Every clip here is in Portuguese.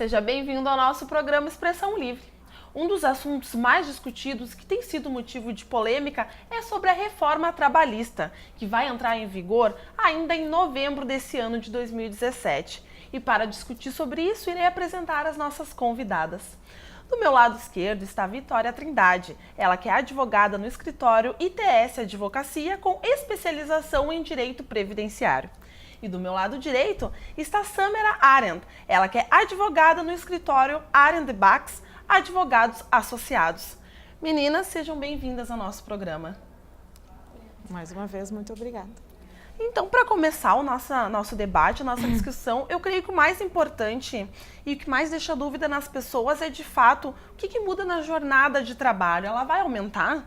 Seja bem-vindo ao nosso programa Expressão Livre. Um dos assuntos mais discutidos que tem sido motivo de polêmica é sobre a reforma trabalhista, que vai entrar em vigor ainda em novembro desse ano de 2017. E para discutir sobre isso, irei apresentar as nossas convidadas. Do meu lado esquerdo está Vitória Trindade, ela que é advogada no escritório ITS Advocacia com especialização em Direito Previdenciário. E do meu lado direito está Samira Arendt, ela que é advogada no escritório Arendt Bax, Advogados Associados. Meninas, sejam bem-vindas ao nosso programa. Mais uma vez, muito obrigada. Então, para começar o nosso debate, a nossa discussão, eu creio que o mais importante e o que mais deixa dúvida nas pessoas é, de fato, o que muda na jornada de trabalho? Ela vai aumentar?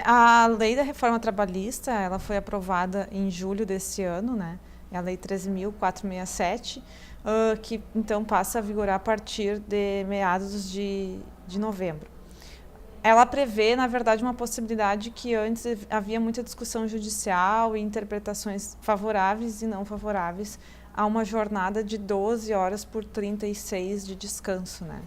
A lei da reforma trabalhista, ela foi aprovada em julho desse ano, né? É a lei 13.467, que então passa a vigorar a partir de meados de novembro. Ela prevê, na verdade, uma possibilidade que antes havia muita discussão judicial e interpretações favoráveis e não favoráveis a uma jornada de 12 horas por 36 de descanso, né?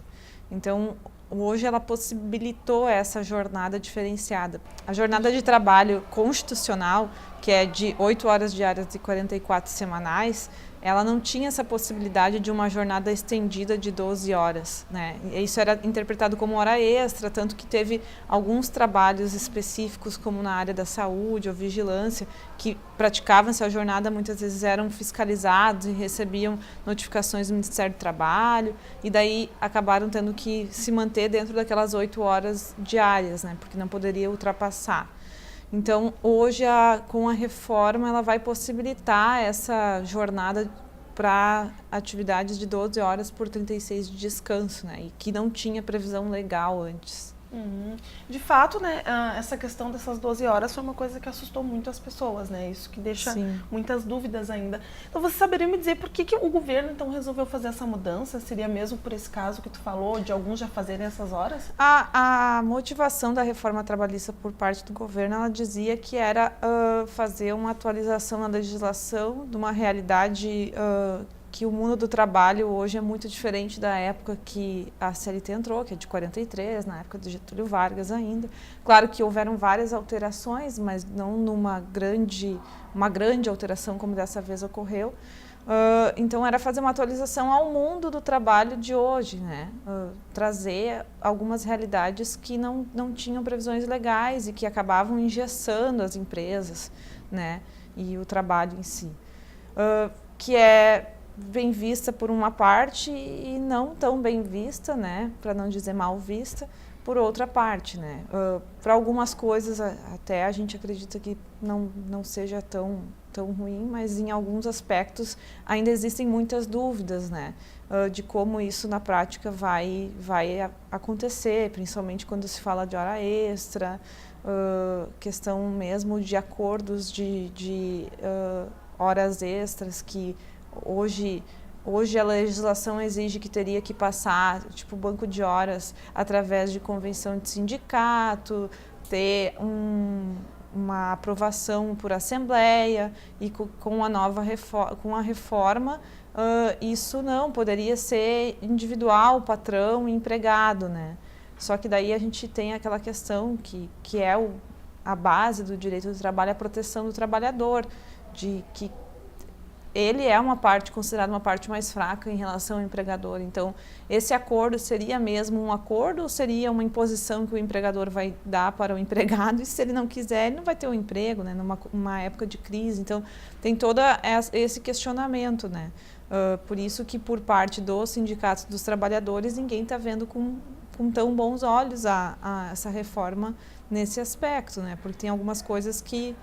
Então, hoje ela possibilitou essa jornada diferenciada. A jornada de trabalho constitucional, que é de 8 horas diárias e 44 semanais, ela não tinha essa possibilidade de uma jornada estendida de 12 horas, né? Isso era interpretado como hora extra, tanto que teve alguns trabalhos específicos, como na área da saúde ou vigilância, que praticavam essa jornada, muitas vezes eram fiscalizados e recebiam notificações do Ministério do Trabalho, e daí acabaram tendo que se manter dentro daquelas 8 horas diárias, né? Porque não poderia ultrapassar. Então, hoje, com a reforma, ela vai possibilitar essa jornada para atividades de 12 horas por 36 de descanso, né? E que não tinha previsão legal antes. De fato, né, essa questão dessas 12 horas foi uma coisa que assustou muito as pessoas, né? Isso que deixa muitas dúvidas ainda. Então, você saberia me dizer por que o governo, então, resolveu fazer essa mudança? Seria mesmo por esse caso que tu falou, de alguns já fazerem essas horas? A motivação da reforma trabalhista por parte do governo, ela dizia que era fazer uma atualização na legislação de uma realidade que o mundo do trabalho hoje é muito diferente da época que a CLT entrou, que é de 43, na época de Getúlio Vargas ainda. Claro que houveram várias alterações, mas não uma grande alteração como dessa vez ocorreu. Então, era fazer uma atualização ao mundo do trabalho de hoje, né? Trazer algumas realidades que não tinham previsões legais e que acabavam engessando as empresas, né? E o trabalho em si. Que é bem vista por uma parte e não tão bem vista, né, para não dizer mal vista, por outra parte, né. Para algumas coisas até a gente acredita que não seja tão ruim, mas em alguns aspectos ainda existem muitas dúvidas, né, de como isso na prática vai acontecer, principalmente quando se fala de hora extra, questão mesmo de acordos de horas extras que Hoje a legislação exige que teria que passar, tipo, banco de horas através de convenção de sindicato, ter uma aprovação por assembleia, e com a reforma, isso não, poderia ser individual, patrão e empregado, né? Só que daí a gente tem aquela questão que é a base do direito do trabalho, a proteção do trabalhador, de que ele é considerado uma parte mais fraca em relação ao empregador. Então, esse acordo seria mesmo um acordo ou seria uma imposição que o empregador vai dar para o empregado? E se ele não quiser, ele não vai ter um emprego, né, numa época de crise. Então, tem todo esse questionamento, né? Por isso que, por parte dos sindicatos dos trabalhadores, ninguém está vendo com tão bons olhos a essa reforma nesse aspecto, né? Porque tem algumas coisas que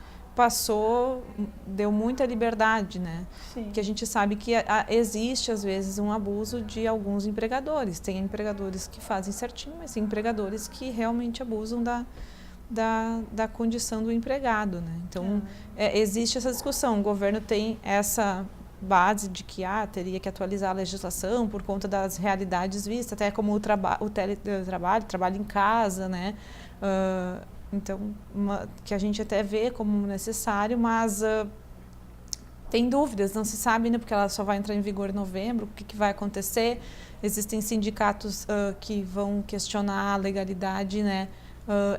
deu muita liberdade, né? Sim. Que a gente sabe que existe, às vezes, um abuso de alguns empregadores. Tem empregadores que fazem certinho, mas tem empregadores que realmente abusam da condição do empregado, né? Então, existe essa discussão. O governo tem essa base de que teria que atualizar a legislação por conta das realidades vistas, até como o teletrabalho, trabalho em casa, né? Então, que a gente até vê como necessário, mas tem dúvidas, não se sabe ainda porque ela só vai entrar em vigor em novembro, o que vai acontecer. Existem sindicatos que vão questionar a legalidade, né?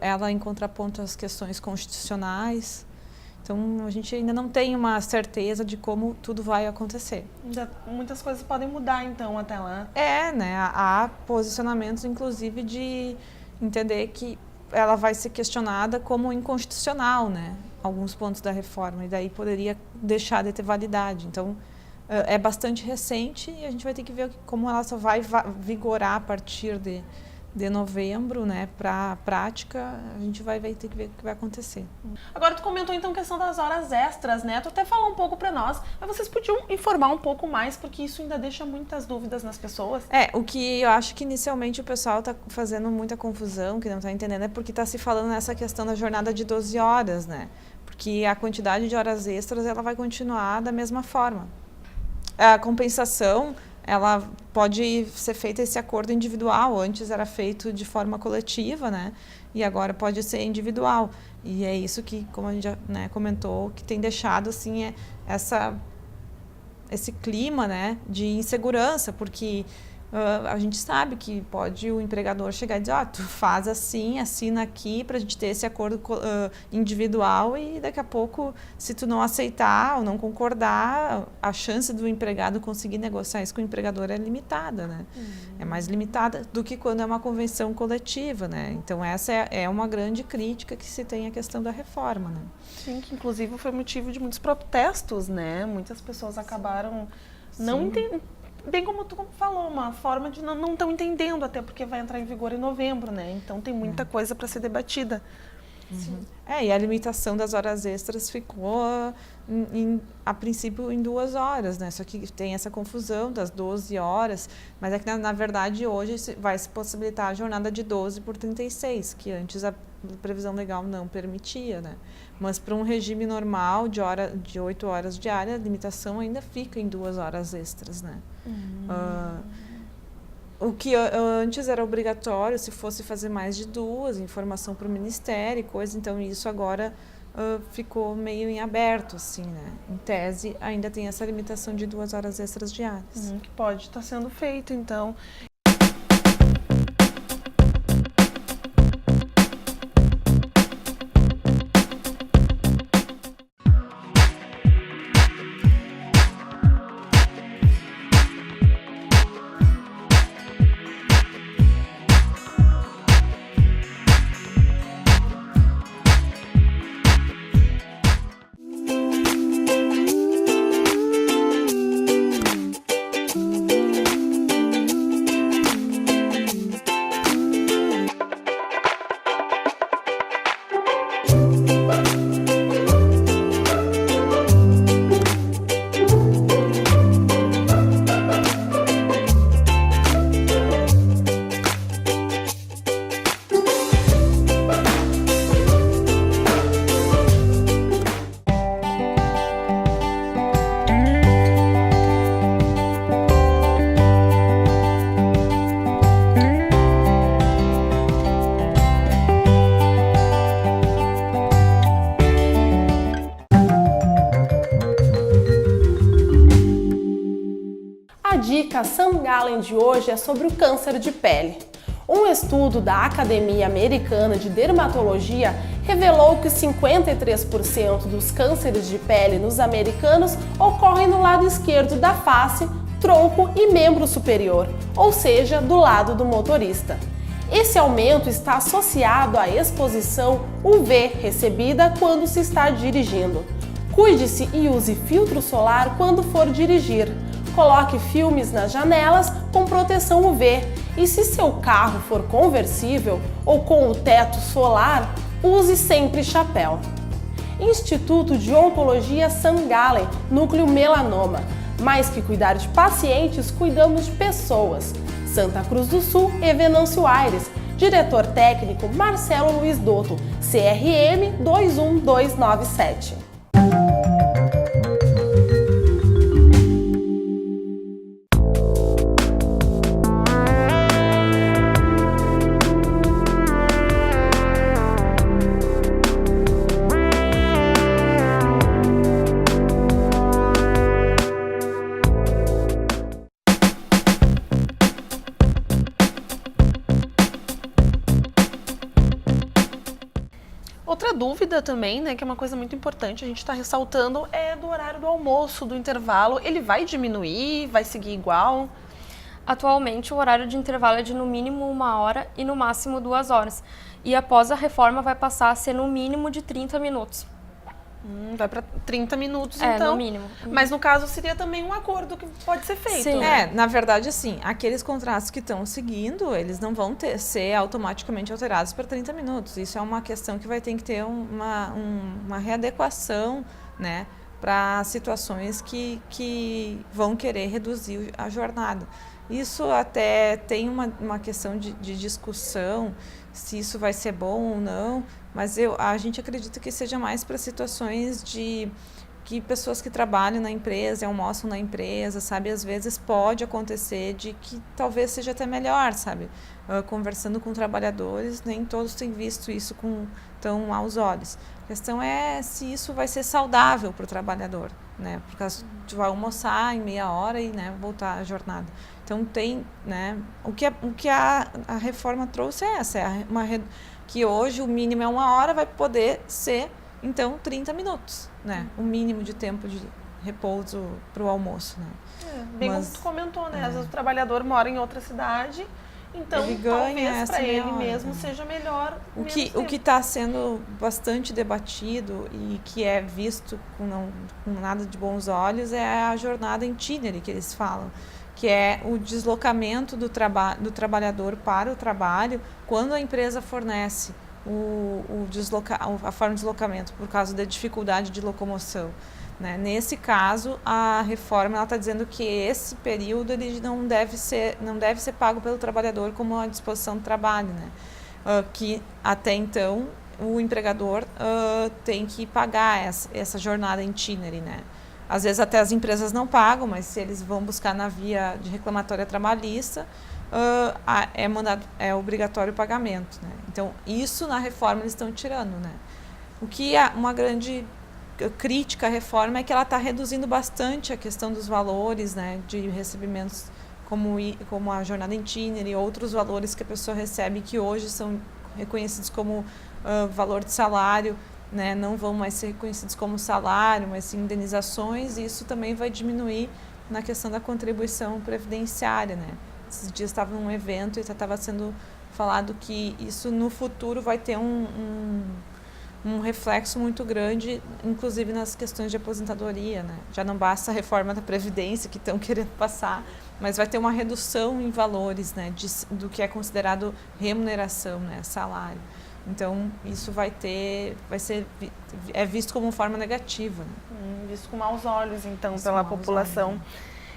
Ela em contraponto às questões constitucionais. Então, a gente ainda não tem uma certeza de como tudo vai acontecer. Muitas coisas podem mudar, então, até lá. Né? Há posicionamentos, inclusive, de entender que ela vai ser questionada como inconstitucional, né? Alguns pontos da reforma, e daí poderia deixar de ter validade. Então, é bastante recente e a gente vai ter que ver como ela só vai vigorar a partir de novembro, né, para a prática. A gente vai ter que ver o que vai acontecer. Agora, tu comentou então a questão das horas extras, né? Tu até falou um pouco para nós, mas vocês podiam informar um pouco mais, porque isso ainda deixa muitas dúvidas nas pessoas. O que eu acho que inicialmente o pessoal está fazendo muita confusão, que não está entendendo, é porque está se falando nessa questão da jornada de 12 horas, né? Porque a quantidade de horas extras ela vai continuar da mesma forma. A compensação, ela pode ser feita esse acordo individual. Antes era feito de forma coletiva, né? E agora pode ser individual. E é isso que, como a gente já, né, comentou, que tem deixado assim, esse clima, né, de insegurança, porque a gente sabe que pode o empregador chegar e dizer, tu faz assim, assina aqui para a gente ter esse acordo individual, e daqui a pouco, se tu não aceitar ou não concordar, a chance do empregado conseguir negociar isso com o empregador é limitada, né? É mais limitada do que quando é uma convenção coletiva, né? Então essa é uma grande crítica que se tem à questão da reforma, né? Sim, que inclusive foi motivo de muitos protestos, né? Muitas pessoas acabaram não entendendo. Bem como tu falou, uma forma de não estão entendendo, até porque vai entrar em vigor em novembro, né? Então tem muita coisa para ser debatida. Sim. E a limitação das horas extras ficou, a princípio, em 2 horas, né? Só que tem essa confusão das 12 horas, mas é que, na verdade, hoje vai se possibilitar a jornada de 12 por 36, que antes a previsão legal não permitia, né? Mas para um regime normal de 8 horas diárias, a limitação ainda fica em 2 horas extras, né? O que antes era obrigatório, se fosse fazer mais de 2, informação para o Ministério e coisa, então isso agora ficou meio em aberto, assim, né? Em tese, ainda tem essa limitação de 2 horas extras diárias. Que pode estar sendo feito, então. A dica Sam Gallen de hoje é sobre o câncer de pele. Um estudo da Academia Americana de Dermatologia revelou que 53% dos cânceres de pele nos americanos ocorrem no lado esquerdo da face, tronco e membro superior, ou seja, do lado do motorista. Esse aumento está associado à exposição UV recebida quando se está dirigindo. Cuide-se e use filtro solar quando for dirigir. Coloque filmes nas janelas com proteção UV e, se seu carro for conversível ou com o teto solar, use sempre chapéu. Instituto de Oncologia Sam Gallen, Núcleo Melanoma. Mais que cuidar de pacientes, cuidamos de pessoas. Santa Cruz do Sul e Venâncio Aires. Diretor técnico Marcelo Luiz Dotto, CRM 21297. dúvida também, né, que é uma coisa muito importante, a gente está ressaltando, é do horário do almoço, do intervalo. Ele vai diminuir, vai seguir igual? Atualmente, o horário de intervalo é de no mínimo 1 hora e no máximo 2 horas. E após a reforma vai passar a ser no mínimo de 30 minutos. Vai para 30 minutos, É, então. no mínimo. Mas no caso seria também um acordo que pode ser feito. Sim. Né? Na verdade, assim, aqueles contratos que estão seguindo, eles não vão ser automaticamente alterados para 30 minutos. Isso é uma questão que vai ter que ter uma readequação, né, para situações que vão querer reduzir a jornada. Isso até tem uma questão de discussão, se isso vai ser bom ou não, mas a gente acredita que seja mais para situações de que pessoas que trabalham na empresa, almoçam na empresa, sabe? Às vezes pode acontecer de que talvez seja até melhor, sabe? Conversando com trabalhadores, nem todos têm visto isso com tão maus olhos. A questão é se isso vai ser saudável para o trabalhador, né? Por causa que tu vai almoçar em meia hora e, né, voltar à jornada. Então tem, né? O que a reforma trouxe é essa, que hoje o mínimo é 1 hora, vai poder ser então 30 minutos, né? O mínimo de tempo de repouso para o almoço, né? Bem como tu comentou, né? Às vezes o trabalhador mora em outra cidade, então ele ganha talvez para ele hora, mesmo né? seja melhor. O que está sendo bastante debatido e que é visto com nada de bons olhos é a jornada itinerary que eles falam, que é o deslocamento do trabalhador para o trabalho quando a empresa fornece a forma de deslocamento por causa da dificuldade de locomoção, né? Nesse caso, a reforma está dizendo que esse período ele não deve ser pago pelo trabalhador como a disposição do trabalho, né? Que até então o empregador tem que pagar essa jornada itinerary, né? Às vezes até as empresas não pagam, mas se eles vão buscar na via de reclamatória trabalhista, é obrigatório o pagamento, né? Então, isso na reforma eles estão tirando, né? O que é uma grande crítica à reforma é que ela está reduzindo bastante a questão dos valores, né, de recebimentos como a jornada itinerary e outros valores que a pessoa recebe que hoje são reconhecidos como valor de salário, né, não vão mais ser reconhecidos como salário, mas sim indenizações, e isso também vai diminuir na questão da contribuição previdenciária, né? Esses dias estava num evento e estava sendo falado que isso no futuro vai ter um reflexo muito grande, inclusive nas questões de aposentadoria, né? Já não basta a reforma da Previdência que estão querendo passar, mas vai ter uma redução em valores, né, do que é considerado remuneração, né, salário. Então, isso é visto como forma negativa. Né? Visto com maus olhos, então, pela população. Olhos, né?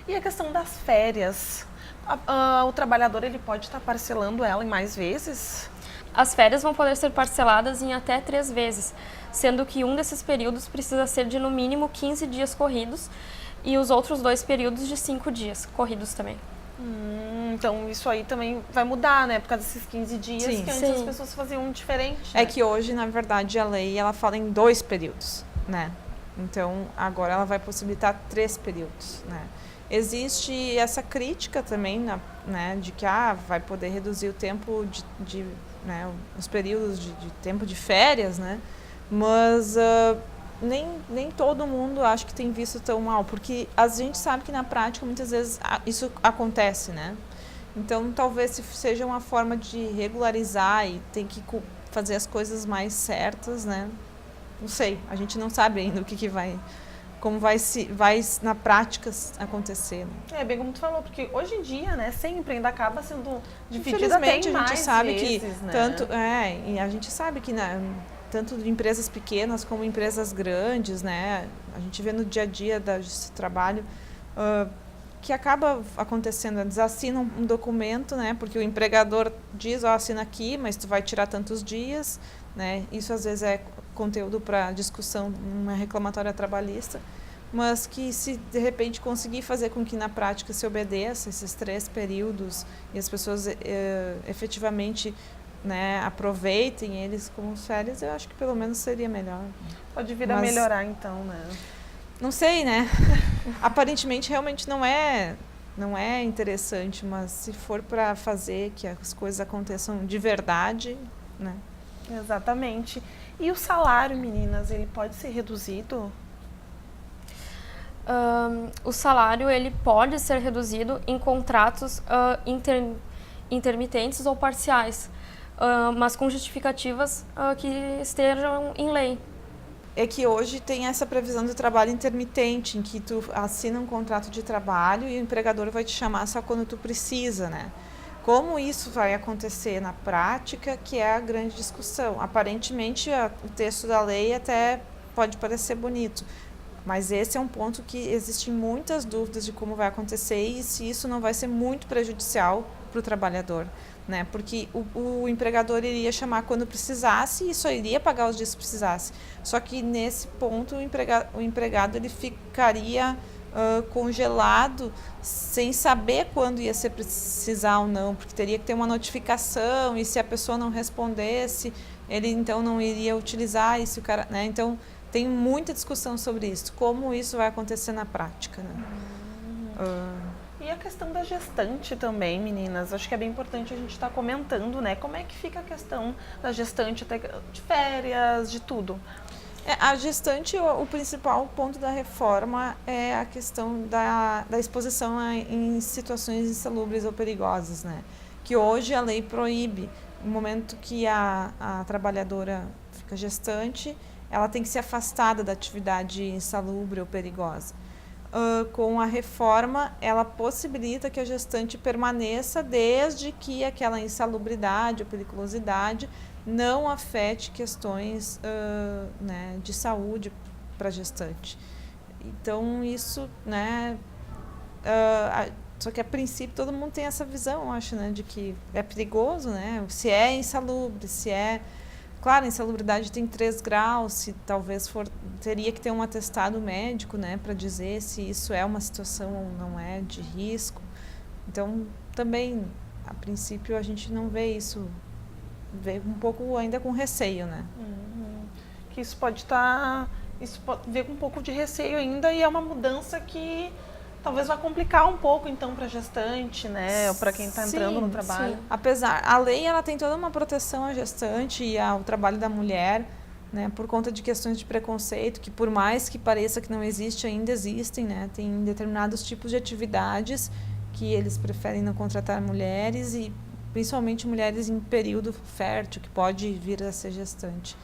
E a questão das férias? O trabalhador ele pode estar parcelando ela em mais vezes? As férias vão poder ser parceladas em até 3 vezes, sendo que um desses períodos precisa ser de no mínimo 15 dias corridos e os outros 2 períodos de 5 dias corridos também. Então isso aí também vai mudar, né? Por causa desses 15 dias que antes as pessoas faziam diferente. É, né? Que hoje, na verdade, a lei ela fala em 2 períodos, né? Então agora ela vai possibilitar 3 períodos, né? Existe essa crítica também, né, de que vai poder reduzir o tempo né, os períodos de tempo de férias, né? Mas nem todo mundo acho que tem visto tão mal, porque a gente sabe que na prática muitas vezes isso acontece, né? Então talvez seja uma forma de regularizar e tem que fazer as coisas mais certas, né? Não sei, a gente não sabe ainda como vai na prática acontecer. Né? Bem como tu falou, porque hoje em dia, né, sempre ainda acaba sendo dividida. Infelizmente, a gente sabe vezes, que né? E a gente sabe que tanto de empresas pequenas como empresas grandes, né, a gente vê no dia a dia desse trabalho que acaba acontecendo, eles assinam um documento, né, porque o empregador diz, assina aqui, mas tu vai tirar tantos dias, né, isso às vezes é conteúdo para discussão numa reclamatória trabalhista, mas que se de repente conseguir fazer com que na prática se obedeça esses 3 períodos e as pessoas efetivamente, né, aproveitem eles como férias, eu acho que pelo menos seria melhor. Pode vir a melhorar então, né? Não sei, né? Aparentemente realmente não é interessante, mas se for para fazer que as coisas aconteçam de verdade, né? Exatamente. E o salário, meninas, ele pode ser reduzido? O salário ele pode ser reduzido em contratos intermitentes ou parciais, mas com justificativas que estejam em lei. É que hoje tem essa previsão do trabalho intermitente, em que tu assina um contrato de trabalho e o empregador vai te chamar só quando tu precisa, né? Como isso vai acontecer na prática, que é a grande discussão. Aparentemente, o texto da lei até pode parecer bonito, mas esse é um ponto que existem muitas dúvidas de como vai acontecer e se isso não vai ser muito prejudicial para o trabalhador, né? Porque o empregador iria chamar quando precisasse e só iria pagar os dias que precisasse. Só que nesse ponto o empregado ele ficaria congelado sem saber quando ia ser precisar ou não, porque teria que ter uma notificação e se a pessoa não respondesse, ele então não iria utilizar, e se o cara, né? Então tem muita discussão sobre isso, como isso vai acontecer na prática, né? E a questão da gestante também, meninas, acho que é bem importante a gente estar comentando, né? Como é que fica a questão da gestante até de férias, de tudo? A gestante, o principal ponto da reforma é a questão da exposição em situações insalubres ou perigosas, né? Que hoje a lei proíbe, no momento que a trabalhadora fica gestante, ela tem que ser afastada da atividade insalubre ou perigosa. Com a reforma, ela possibilita que a gestante permaneça desde que aquela insalubridade ou periculosidade não afete questões né, de saúde para a gestante. Então, isso, né, só que a princípio todo mundo tem essa visão, acho, né, de que é perigoso, né, se é insalubre, se é... Claro, a insalubridade tem 3 graus, se talvez teria que ter um atestado médico, né, para dizer se isso é uma situação ou não é de risco. Então, também, a princípio, a gente não vê isso, vê um pouco ainda com receio, né? Que isso pode estar, isso pode ver com um pouco de receio ainda, e é uma mudança que talvez vai complicar um pouco, então, para a gestante, né? Ou para quem está entrando no trabalho. Sim. Apesar, a lei ela tem toda uma proteção à gestante e ao trabalho da mulher, né? Por conta de questões de preconceito, que por mais que pareça que não existe, ainda existem, né? Tem determinados tipos de atividades que eles preferem não contratar mulheres e principalmente mulheres em período fértil, que pode vir a ser gestante.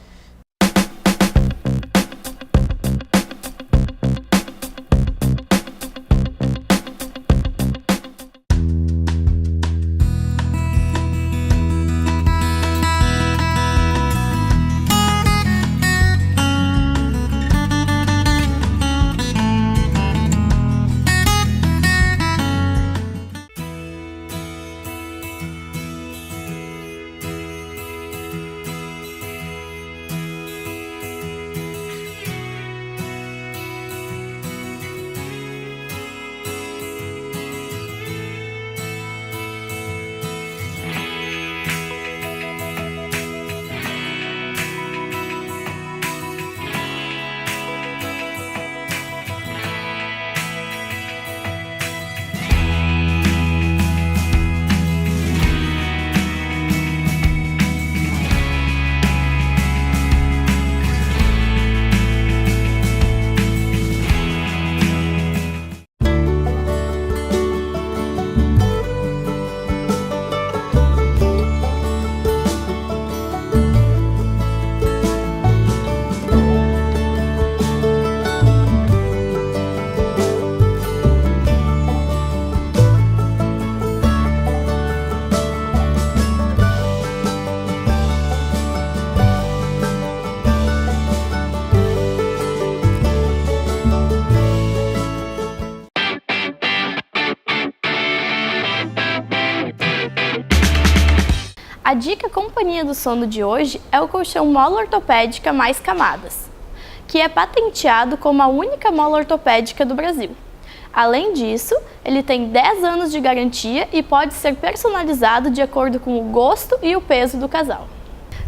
A dica Companhia do Sono de hoje é o colchão mola ortopédica mais camadas, que é patenteado como a única mola ortopédica do Brasil. Além disso, ele tem 10 anos de garantia e pode ser personalizado de acordo com o gosto e o peso do casal.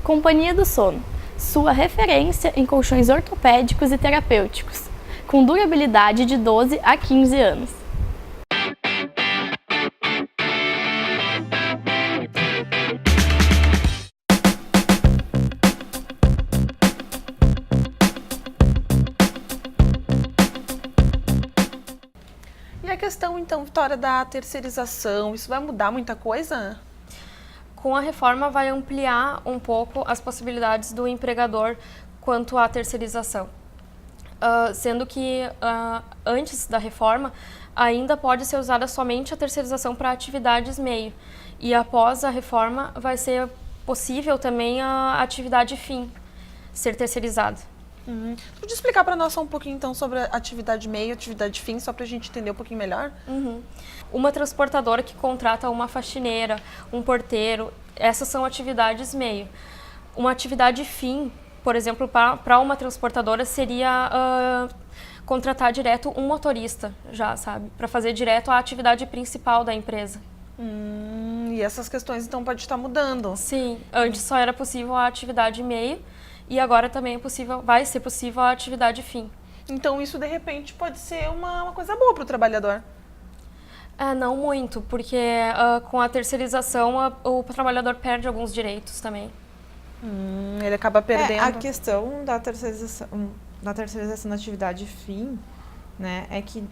Companhia do Sono, sua referência em colchões ortopédicos e terapêuticos, com durabilidade de 12 a 15 anos. E a questão, então, Vitória, da terceirização, isso vai mudar muita coisa? Com a reforma vai ampliar um pouco as possibilidades do empregador quanto à terceirização. Sendo que antes da reforma ainda pode ser usada somente a terceirização para atividades meio. E após a reforma vai ser possível também a atividade fim ser terceirizada. Pode explicar para nós só um pouquinho então sobre a atividade meio e atividade fim, só para a gente entender um pouquinho melhor? Uma transportadora que contrata uma faxineira, um porteiro, essas são atividades meio. Uma atividade fim, por exemplo, para uma transportadora seria contratar direto um motorista, já sabe, para fazer direto a atividade principal da empresa. E essas questões então pode estar mudando? Sim, antes só era possível a atividade meio e agora também vai ser possível a atividade fim. Então isso de repente pode ser uma coisa boa para o trabalhador? Não muito, porque com a terceirização o trabalhador perde alguns direitos também. Ele acaba perdendo. A questão da terceirização da atividade fim, né, é que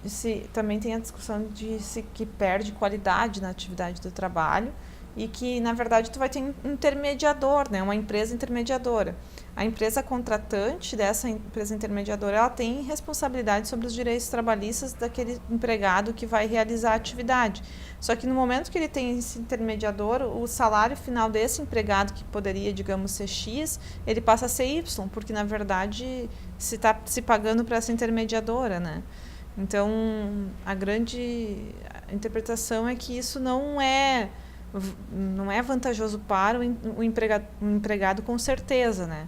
também tem a discussão de que perde qualidade na atividade do trabalho e que, na verdade, tu vai ter um intermediador, né, uma empresa intermediadora. A empresa contratante dessa empresa intermediadora, ela tem responsabilidade sobre os direitos trabalhistas daquele empregado que vai realizar a atividade. Só que no momento que ele tem esse intermediador, o salário final desse empregado, que poderia, digamos, ser X, ele passa a ser Y, porque, na verdade, se está se pagando para essa intermediadora, né? Então, a grande interpretação é que isso não é vantajoso para o empregado com certeza, né?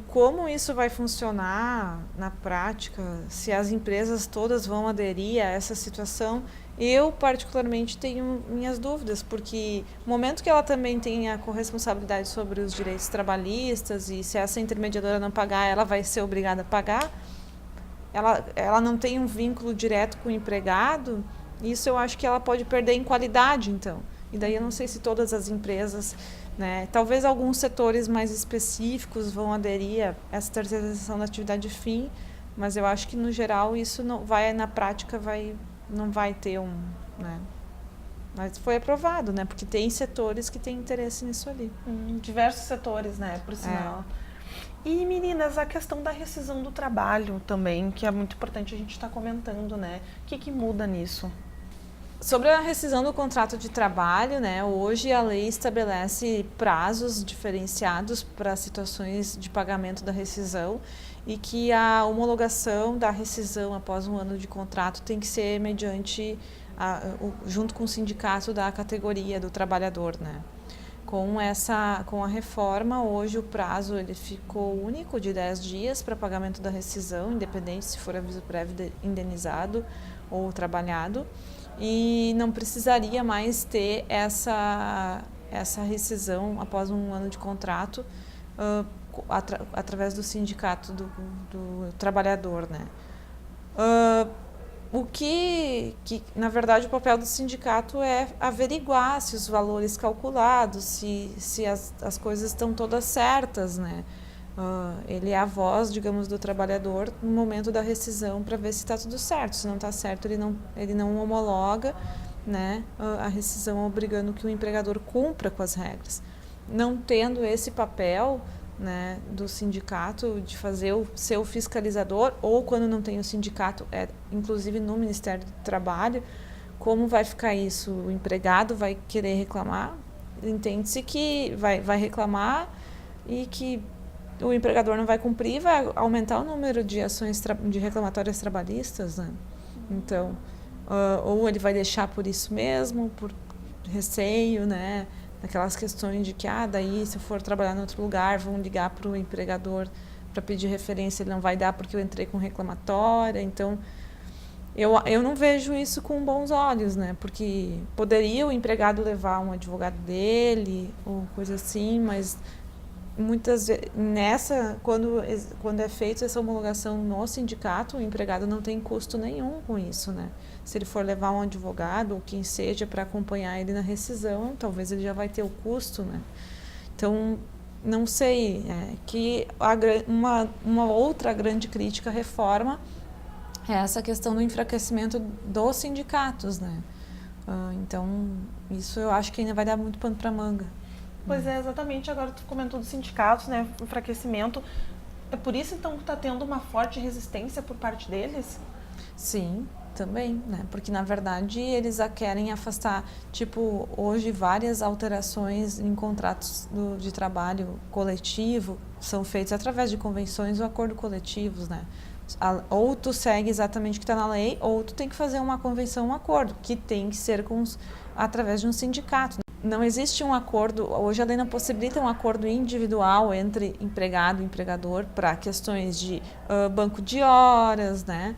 Como isso vai funcionar na prática, se as empresas todas vão aderir a essa situação, eu particularmente tenho minhas dúvidas, porque no momento que ela também tem a corresponsabilidade sobre os direitos trabalhistas e se essa intermediadora não pagar, ela vai ser obrigada a pagar, ela não tem um vínculo direto com o empregado, isso eu acho que ela pode perder em qualidade, então. E daí eu não sei se todas as empresas, né, talvez alguns setores mais específicos vão aderir a essa terceirização da atividade fim, mas eu acho que no geral isso não vai, na prática, não vai ter né? Mas foi aprovado, né? Porque tem setores que têm interesse nisso ali. Diversos setores, né? Por sinal. E, meninas, a questão da rescisão do trabalho também, que é muito importante a gente estar comentando, né? O que muda nisso? Sobre a rescisão do contrato de trabalho, né, hoje a lei estabelece prazos diferenciados para situações de pagamento da rescisão e que a homologação da rescisão após um ano de contrato tem que ser mediante, junto com o sindicato da categoria do trabalhador, né. Com a reforma, hoje o prazo ele ficou único de 10 dias para pagamento da rescisão, independente se for aviso prévio indenizado ou trabalhado. E não precisaria mais ter essa rescisão após um ano de contrato através do sindicato do trabalhador, né? O que, na verdade, o papel do sindicato é averiguar se os valores calculados, se as coisas estão todas certas, né? Ele é a voz, digamos, do trabalhador no momento da rescisão para ver se está tudo certo. Se não está certo, ele não homologa, né, a rescisão, obrigando que o empregador cumpra com as regras. Não tendo esse papel, né, do sindicato de ser o fiscalizador, ou quando não tem o sindicato, inclusive no Ministério do Trabalho, como vai ficar isso? O empregado vai querer reclamar? Entende-se que vai reclamar e que o empregador não vai cumprir, vai aumentar o número de ações de reclamatórias trabalhistas, né? Então, ou ele vai deixar por isso mesmo, por receio, né? Aquelas questões de que, daí se eu for trabalhar em outro lugar, vão ligar para o empregador para pedir referência, ele não vai dar porque eu entrei com reclamatória. Então, eu não vejo isso com bons olhos, né? Porque poderia o empregado levar um advogado dele, ou coisa assim, mas muitas vezes, quando é feita essa homologação no sindicato, o empregado não tem custo nenhum com isso, né? Se ele for levar um advogado ou quem seja para acompanhar ele na rescisão, talvez ele já vai ter o custo, né? Então, não sei, que uma outra grande crítica à reforma é essa questão do enfraquecimento dos sindicatos, né? Então, isso eu acho que ainda vai dar muito pano para manga. Pois é, exatamente. Agora tu comentou dos sindicatos, né? Enfraquecimento. É por isso, então, que está tendo uma forte resistência por parte deles? Sim, também, né? Porque, na verdade, eles querem afastar, tipo, hoje várias alterações em contratos de trabalho coletivo são feitas através de convenções ou acordos coletivos, né? Ou tu segue exatamente o que está na lei, ou tu tem que fazer uma convenção, um acordo, que tem que ser através de um sindicato. Não existe um acordo, hoje a lei não possibilita um acordo individual entre empregado e empregador para questões de banco de horas, né?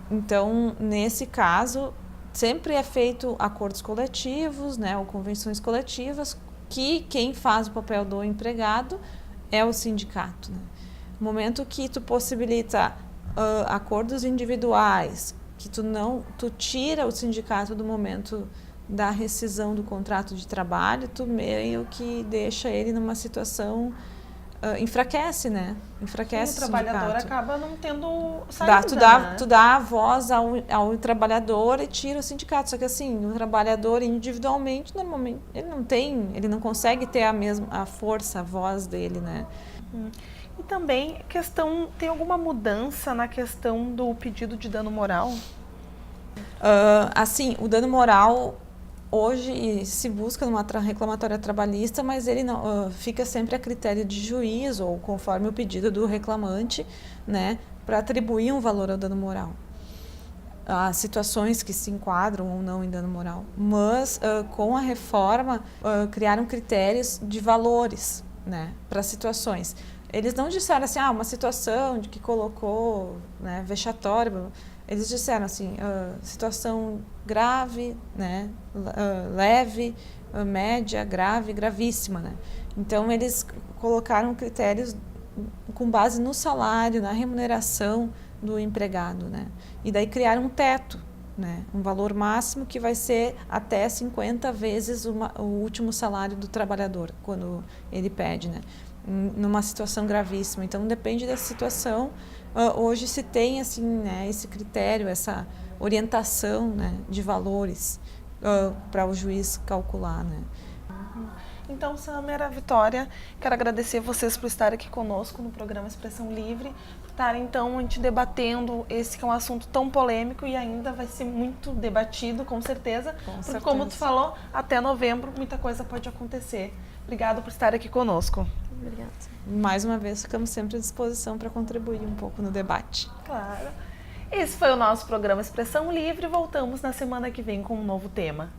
Então, nesse caso, sempre é feito acordos coletivos, né, ou convenções coletivas, que quem faz o papel do empregado é o sindicato, né? No momento que tu possibilita acordos individuais, que tu tira o sindicato do momento da rescisão do contrato de trabalho, tu meio que deixa ele numa situação, enfraquece, né? Enfraquece o trabalhador sindicato. acaba não tendo saída, Tu dá a voz ao trabalhador e tira o sindicato. Só que assim, o trabalhador individualmente, normalmente, ele não consegue ter a força, a voz dele, né? E também, tem alguma mudança na questão do pedido de dano moral? Assim, o dano moral hoje se busca numa reclamatória trabalhista, mas ele não fica sempre a critério de juiz ou conforme o pedido do reclamante, né, para atribuir um valor ao dano moral. Há situações que se enquadram ou não em dano moral, mas com a reforma criaram critérios de valores, né, para situações. Eles não disseram assim, uma situação de que colocou, né, vexatória. Eles disseram assim, situação grave, né, leve, média, grave, gravíssima, né? Então, eles colocaram critérios com base no salário, na remuneração do empregado, né? E daí criaram um teto, né, um valor máximo que vai ser até 50 vezes o último salário do trabalhador, quando ele pede, né? Numa situação gravíssima. Então, depende da situação. Hoje se tem assim, né, esse critério, essa orientação, né, de valores para o juiz calcular, né. Então, Samara, Vitória, quero agradecer vocês por estarem aqui conosco no programa Expressão Livre, por estarem, então, a gente debatendo esse que é um assunto tão polêmico e ainda vai ser muito debatido, com certeza. Porque, como tu falou, até novembro muita coisa pode acontecer. Obrigada por estar aqui conosco. Obrigada. Mais uma vez, ficamos sempre à disposição para contribuir um pouco no debate. Claro. Esse foi o nosso programa Expressão Livre. Voltamos na semana que vem com um novo tema.